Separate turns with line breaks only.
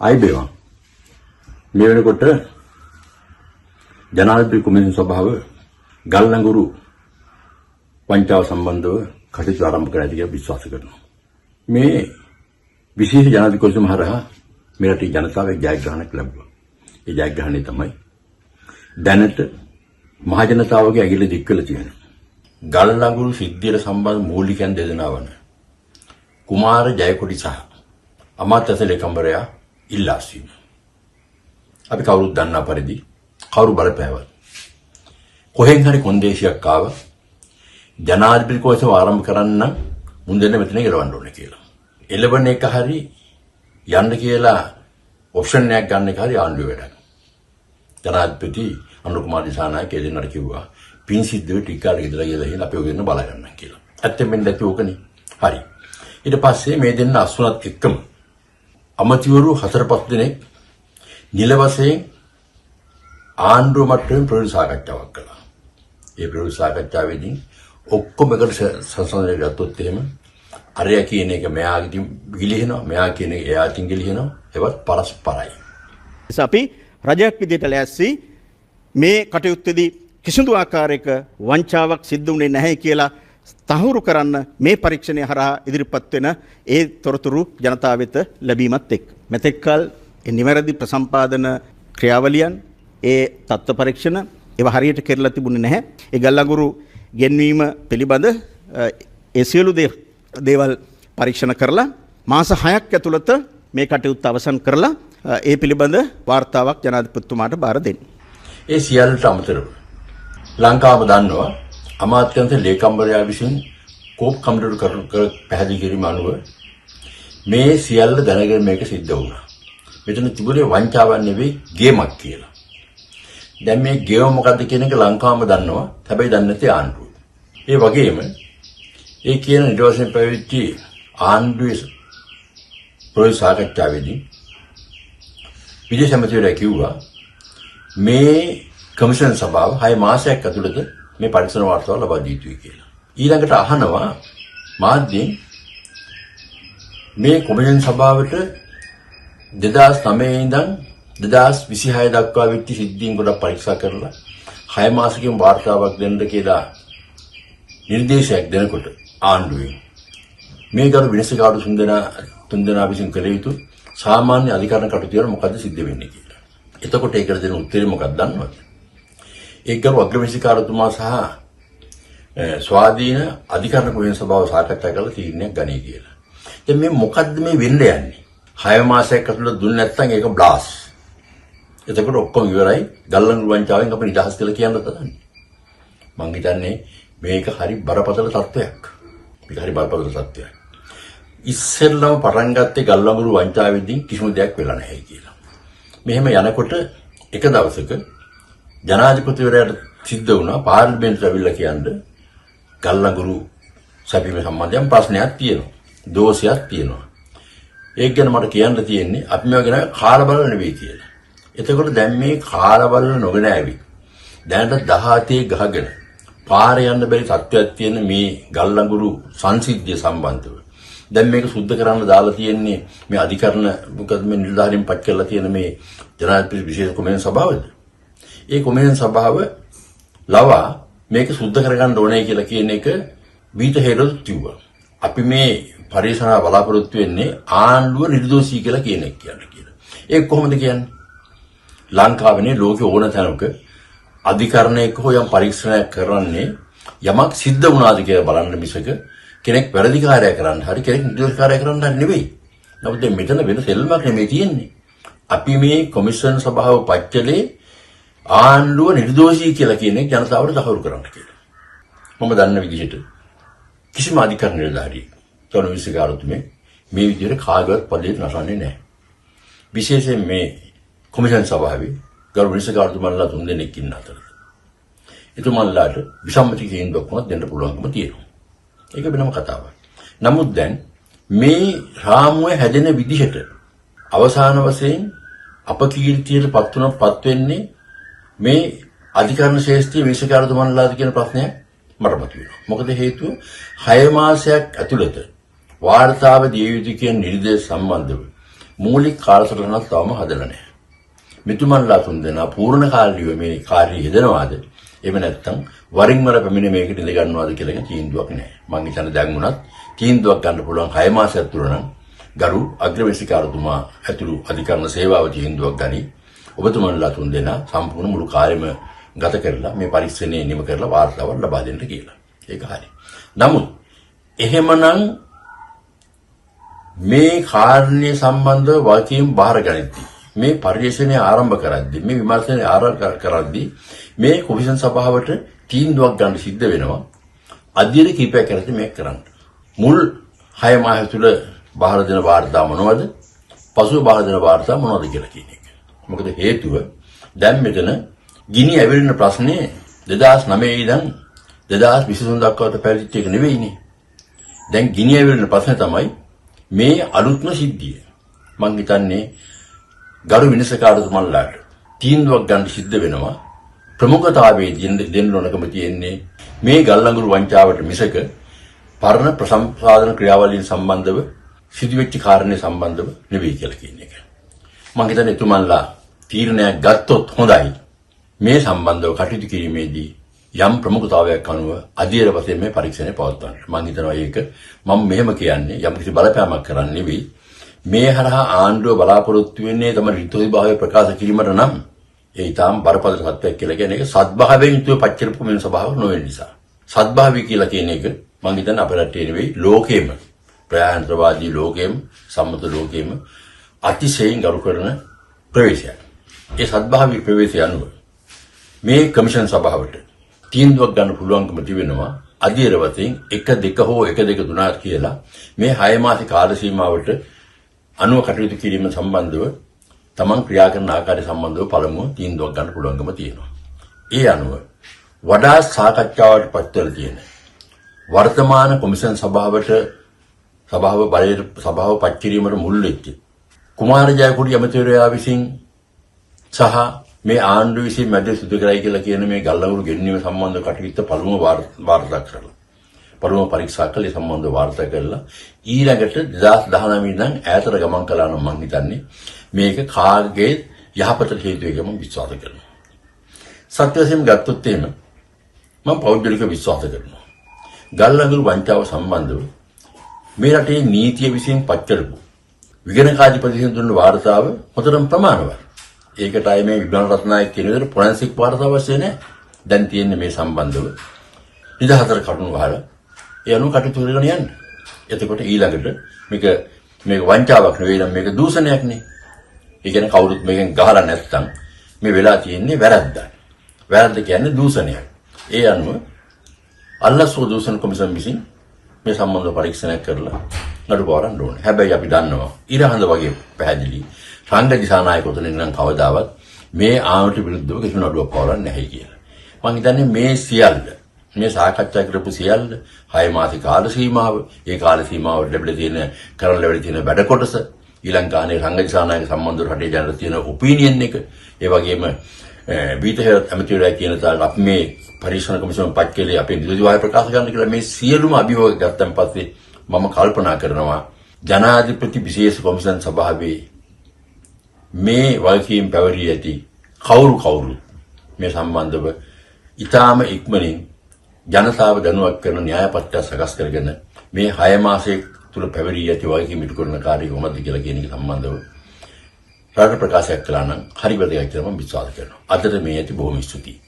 ආයිබේවන් මේ වෙනකොට ජනාධිපති කොමිෂන් සභාව ගල්ලඟුරු වංචාව සම්බන්ධව කටයුතු ආරම්භ කර ඇති කියලා විශ්වාස කරනවා. මේ විශේෂ ජනාධිපති කොමිෂම හරහා මේ රටේ ජනතාවගේ ජයග්‍රහණයක් ලැබුවා. ඒ ජයග්‍රහණය තමයි දැනට මහ ජනතාවගේ ඇගිල්ල දික් කළ තියෙන ගල්ලඟුරු සිද්ධියට සම්බන්ධ මූලිකයන් දෙදෙනා වන කුමාර ජයකොඩි සහ අමාත්‍ය ලේකම්වරයා ඉල්ලා සිටිනවා. අපි කවුරුත් දන්නා පරිදි කවුරු බලපෑවත් කොහෙන් හරි කොන්දේසියක් ආව ජනාධිපති කොමිෂම ආරම්භ කරන්න මුන්දෙන්න මෙතන ගෙලවන්න ඕනේ කියලා. එළවන එක හරි යන්න කියලා ඔප්ෂන් එකක් ගන්න එක හරි ආණ්ඩුවේ වැඩක්. ජනාධිපති අනුර කුමාර දිසානායක එදිනට කිව්වා පින් සිද්ධ වෙ ටිකාල ගෙදර ගිහලා අපි ඔය දෙන්න බලා ගන්න කියලා. ඇත්තෙන් මෙන්න නැති ඕකනේ. හරි. ඊට පස්සේ මේ දෙන්න අසුනත් එක්කම අමතිවරු 4-5 දෙනෙක් නිල වශයෙන් ආණ්ඩුව මට්ටමින් ප්‍රවෘත්ති සාකච්ඡාවක් කළා. ඒ ප්‍රවෘත්ති සාකච්ඡාවේදී ඔක්කොම එකට සංසන්දනය ගත්තොත් එහෙම අරයා කියන එක මෙයාගෙන් ගිලිහෙනවා, මෙයා කියන එක එයාටින් ගිලිහෙනවා. ඒවත් පරස්පරයි.
අපි රජයක් විදිහට ලෑස්ති මේ කටයුත්තේදී කිසිදු ආකාරයක වංචාවක් සිද්ධ වුණේ නැහැ කියලා තහවුරු කරන්න මේ පරීක්ෂණය හරහා ඉදිරිපත් වෙන ඒ තොරතුරු ජනතාව වෙත ලැබීමත් එක්ක මෙතෙක්කල් නිවැරදි ප්‍රසම්පාදන ක්‍රියාවලියන් ඒ තත්ත්ව පරීක්ෂණ ඒවා හරියට කෙරලා තිබුණේ නැහැ. ඒ ගල්ලඟුරු ගෙන්වීම පිළිබඳ ඒ සියලු දේවල් පරීක්ෂණ කරලා මාස 6ක් ඇතුළත මේ කටයුත්ත අවසන් කරලා ඒ පිළිබඳ වාර්තාවක් ජනාධිපතිතුමාට බාර දෙන්න.
ඒ සියල්ලට අමතරව ලංකාව දන්නවා අමාත්‍යංශ ලේකම්වරයා විසින් කෝප් කමිටුවට කර පැහැදිලි කිරීම අනුව මේ සියල්ල දැනගෙන මේක සිද්ධ වුණා. මෙතන තිබුණේ වංචාවක් නෙවෙයි ගේමක් කියලා. දැන් මේ ගේම මොකද්ද කියන එක ලංකාවම දන්නවා. හැබැයි දන්නේ නැති ආණ්ඩුව. ඒ වගේම ඒ කියන ඊට පස්සේ පැවිදි ආණ්ඩුවේ ප්‍රවෘත්ති සාකච්ඡාවේදී විදේශ මන්ත්‍රීවරයා කිව්වා මේ කමිෂන් සභාව 6 මාසයක් ඇතුළත මේ පරීක්ෂණ වාර්තාව ලබා දී යුතුයි කියලා. ඊළඟට අහනවා මාධ්‍යයෙන් මේ කොමිෂන් සභාවට 2009 ඉඳන් 2026 දක්වා වෙච්ච සිද්ධීන් ගොඩක් පරීක්ෂා කරලා 6 මාසකින් වාර්තාවක් දෙන්න කියලා නිර්දේශයක් දෙනකොට ආණ්ඩුවේ මේ ගරු විනිශ්චයකාරු තුන්දෙනා විසින් කළ යුතු සාමාන්‍ය අධිකරණ කටයුතු වල මොකද්ද සිද්ධ වෙන්නේ කියලා. එතකොට ඒකට දෙන උත්තරේ මොකක්ද දන්නවද? ඒ ගරු අග්‍රවිනිශ්චයකාරතුමා සහ ස්වාධීන අධිකරණ කොමිෂන් සභාව සාකච්ඡා කරලා තීරණයක් ගනී කියලා. දැන් මේ මොකද්ද මේ වෙන්න යන්නේ? 6 මාසයක් ඇතුළත දුන්නේ නැත්නම් ඒක බ්ලාස්. එතකොට ඔක්කොම ඉවරයි. ගල්ලඟුරු වංචාවෙන් අපි නිදහස් කියලා කියන්න තදන්නේ. මං හිතන්නේ මේක හරි බරපතල තත්ත්වයක්. මේක හරි බරපතල තත්ත්වයක්. ඉස්සෙල්ලම පටන් ගත්තේ ගල්ලඟුරු වංචාවෙදී කිසිම දෙයක් වෙලා නැහැ කියලා. මෙහෙම යනකොට එක දවසක ජනාධිපතිවරයාට සිද්ධ වුණා පාර්ලිමේන්තුවට ඇවිල්ලා කියන්නේ ගල්ලඟුරු සැපීම සම්බන්ධයෙන් ප්‍රශ්නයක් තියෙනවා. දෝෂයක් තියෙනවා. ඒක ගැන මට කියන්න තියෙන්නේ අපි මේවා ගැන කාලා බලලා නෙවෙයි කියලා. එතකොට දැන් මේ කාලා බලලා නොගෙන ඇවි. දැනට 17 ගහගෙන පාරේ යන්න බැරි තත්ත්වයක් තියෙන මේ ගල්ලඟුරු සංසිද්ධිය සම්බන්ධව. දැන් මේක සුද්ධ කරන්න දාලා තියෙන්නේ මේ අධිකරණ මොකද මේ නිලධාරීන් පත් කරලා තියෙන මේ ජනාධිපති විශේෂ කොමිෂන් සභාවද? ඒ කොමිෂන් සභාව ලවා මේක සුද්ධ කරගන්න ඕනේ කියලා කියන එක බීත හේරොත් කිව්වා. අපි මේ පරිශනා බලාපොරොත්තු වෙන්නේ ආණ්ඩුව නිර්දෝෂී කියලා කියන එක කියලා. ඒක කොහොමද කියන්නේ? ලංකාවේ ලෝකේ ඕන තැනක අධිකරණයක හෝ යම් පරීක්ෂණයක් කරන්නේ යමක් සිද්ධ වුණාද කියලා බලන්න මිසක කෙනෙක් වැරදිකාරය කරන්න හරි කෙනෙක් නිර්දෝෂකාරය කරන්න නෙවෙයි. නමුත් මෙතන වෙන සෙල්ලමක් නෙමෙයි තියෙන්නේ. අපි මේ කොමිෂන් සභාව පච්චලේ ආණ්ඩුව නිර්දෝෂී කියලා කියන එක ජනතාවට තහවුරු කරන්න කියලා. මම දන්න විදිහට කිසිම අධිකරණ නිලධාරියෙක් තොරවිසිකාරතුමේ මේ විදිහට කාගවත් පදේ නසන්නේ නැහැ. විශේෂයෙන් මේ කොමිෂන් සභාවේ ගරු විනිශ්චයකාරතුමාලා 3 දෙනෙක් ඉන්න අතර. එතුමාලාට විසම්මති තීන්දුවක් වුණත් දෙන්න පුළුවන්කම තියෙනවා. ඒක වෙනම කතාවක්. නමුත් දැන් මේ රාමුවේ හැදෙන විදිහට අවසාන වශයෙන් අපකීර්තියට පත් වෙන්නේ මේ අධිකරණ ශේෂ්ත්‍රයේ විනිශ්චයකාරතුමාලාද කියන ප්‍රශ්නය මට මතුවෙනවා. මොකද හේතුව 6 මාසයක් ඇතුළත වාර්තාව දිය යුතු කියන නිර්දේශ සම්බන්ධව මූලික කාලසටහනක් තවම හදලා නැහැ. මෙතුමන්ලා තුන්දෙනා පූර්ණ කාලීව මේ කාර්යය යෙදෙනවාද? එහෙම නැත්නම් වරින් වර පැමිණ මේකට ඉඳ ගන්නවාද කියලා එක තීන්දුවක් නැහැ. මං හිතන්නේ දැන් උනත් තීන්දුවක් ගන්න පුළුවන් 6 මාසයක් තුර නම් ගරු අග්‍රවේශිකාරතුමා ඇතුළු අධිකරණ සේවාව තීන්දුවක් ගනි. ඔබතුමන්ලා තුන්දෙනා සම්පූර්ණ මුළු කාර්යම ගත කරලා මේ පරීක්ෂණය නිම කරලා වාර්තාවක් ලබා දෙන්න කියලා. ඒක හරි. නමුත් එහෙමනම් මේ කාරණේ සම්බන්ධව වගකීම් බාර ගනිද්දී මේ පරිශ්‍රණය ආරම්භ කරද්දී මේ විමර්ශනය ආරම්භ කරද්දී මේ කොමිෂන් සභාවට තීන්දුවක් ගන්න සිද්ධ වෙනවා. අධ්‍යයන කීපයක් කරද්දී මේක කරන්න. මුල් 6 මාස තුළ බාර දෙන වාර්තා මොනවද? පසුව බාර දෙන වාර්තා මොනවද කියලා කියන එක. මොකද හේතුව දැන් මෙතන ගිනි ඇවිලෙන ප්‍රශ්නේ 2009 ඉඳන් 2023 දක්වාට පැවතිච්ච එක නෙවෙයිනේ. දැන් ගිනි ඇවිලෙන ප්‍රශ්නේ තමයි මේ අලුත්ම සිද්ධිය. මං හිතන්නේ ගරු විනිශ්චයකාරතුමන්ලාට තීන්දුවක් ගන්න සිද්ධ වෙනවා. ප්‍රමුඛතාවයේ දෙන්න ඕනකම තියෙන්නේ මේ ගල්ලඟුරු වංචාවට මිසක පරණ ප්‍රසම්පාදන ක්‍රියාවලින් සම්බන්ධව සිදුවෙච්ච කාරණේ සම්බන්ධව නෙවෙයි කියලා කියන එක. මං හිතන්නේ එතුමන්ලා තීරණයක් ගත්තොත් හොඳයි. මේ සම්බන්ධව කටයුතු කිරීමේදී යම් ප්‍රමුඛතාවයක් අනුව අධීර වශයෙන් මේ පරීක්ෂණය පවත්වන්න. මම හිතනවා ඒක මම මෙහෙම කියන්නේ යම් කිසි බලපෑමක් කරන්නේ නෙවෙයි. මේ හරහා ආණ්ඩුව බලාපොරොත්තු වෙන්නේ තම ඍතුයි භාවය ප්‍රකාශ කිරීමට නම් ඒ ඊටාම් බරපතල සත්‍යයක් කියලා කියන එක සත්භාවයෙන් යුතුව පච්චරපු මෙන්න ස්වභාවයක් නොවෙන නිසා. සත්භාවය කියලා කියන එක මම හිතන්නේ අපේ රටේ නෙවෙයි ලෝකෙම ප්‍රයාන්ත්‍රවාදී ලෝකෙම සම්මත ලෝකෙම අතිශයින් ගරු කරන ප්‍රවේශයක්. ඒ සත්භාවී ප්‍රවේශය අනුව මේ කමිෂන් සභාවට තීන්දුවක් ගන්න පුළුවන්කම තිබෙනවා අධීර වශයෙන් 1 2 හෝ 1 2 3 කියලා මේ 6 මාස කාල සීමාවට අනුව කටයුතු කිරීම සම්බන්ධව තමන් ක්‍රියා කරන ආකාරය සම්බන්ධව පළමුව තීන්දුවක් ගන්න පුළුවන්කම තියෙනවා. ඒ අනුව වඩා සාකච්ඡාවට පත්වලා තියෙන වර්තමාන කොමිෂන් සභාව පත් කිරීමට මුල් වෙච්ච කුමාර ජයකුඩි ඇමතිවරයා විසින් සහ මේ ආණ්ඩුව විසින් මැද සිදු කරයි කියලා කියන මේ ගල්ලවුරු ගෙන්වීම සම්බන්ධ කටයුත්ත පළමුව වාර්තා කරලා පළමුව පරීක්ෂා කළේ සම්බන්ධව වාර්තා කරලා ඊළඟට 2019 ඉඳන් ඈතට ගමන් කළා නම් මම හිතන්නේ මේක කාගේ යහපතට හේතු වෙයි කියලා මම විශ්වාස කරනවා. සත්‍ය වශයෙන් ගත්තොත් එහෙම මම පෞද්ගලික විශ්වාස කරනවා. ගල්ලවුරු වංචාව සම්බන්ධව මේ රටේ නීතිය විසින් පත් කරපු විගණකාධිපතිතුන් දුන්න වාර්තාව හොතරම් ප්‍රමාණවත්. ඒකට අය මේ විද්‍යාන රත්නායක කියන විදිහට ෆොරෙන්සික් වාර්තාව අවශ්‍ය නැහැ. දැන් තියෙන්නේ මේ සම්බන්ධව නිදහතර කරුණු වහලා ඒ අනුව කටයුතු කරගෙන යන්න. එතකොට ඊළඟට මේක වංචාවක් නෙවෙයි නම් මේක දූෂණයක් නේ. ඒ කියන්නේ කවුරුත් මේකෙන් ගහලා නැත්තම් මේ වෙලා තියෙන්නේ වැරද්දක්. වැරද්ද කියන්නේ දූෂණයක්. ඒ අනුව අල්ලස්ව දූෂණ කොමිසම විසින් මේ සම්බන්ධව පරීක්ෂණයක් කරලා නඩු පවරන්න ඕනේ. හැබැයි අපි දන්නවා ඉරහඳ වගේ පැහැදිලි රංග දිසානායකතුලින් නම් කවදාවත් මේ ආණ්ඩුවට විරුද්ධව කිසිම නඩුවක් පවරන්නේ නැහැ කියලා. මම හිතන්නේ මේ සියල්ල මේ සාකච්ඡා කරපු සියල්ල 6 මාස කාල සීමාව, ඒ කාල සීමාවට ලැබිලා තියෙන කරන් ලැබිලා තියෙන වැඩ කොටස, ඊළඟ ගානේ රංග දිසානායක සම්බන්ධව රටේ ජනතාවට තියෙන ඔපිනියන් එක, ඒ වගේම බීතහර ඇමතිවරයා කියන තාල අපි මේ පරීක්ෂණ කොමිසම පත් කළේ අපේ නිදොසි ප්‍රකාශ කරන්න කියලා මේ සියලුම අභියෝග ගත්තන් පස්සේ මම කල්පනා කරනවා ජනාධිපති විශේෂ කොමිසම් සභාවේ මේ වගකීම් පැවරී ඇති කවුරු මේ සම්බන්ධව ඊටාම ඉක්මනින් ජනතාව දැනුවත් කරන න්‍යායපත්‍ය සකස් කරගෙන මේ 6 මාසයේ තුල පැවරී ඇති වගකීම් ඉටු කරන කාර්යය කොහොමද කියලා කියන එක සම්බන්ධව රට ප්‍රකාශයක් කළා නම් හරි වැදගත් කියලා මම විශ්වාස කරනවා. අදට මේ ඇති බොහොම ස්තුතියි.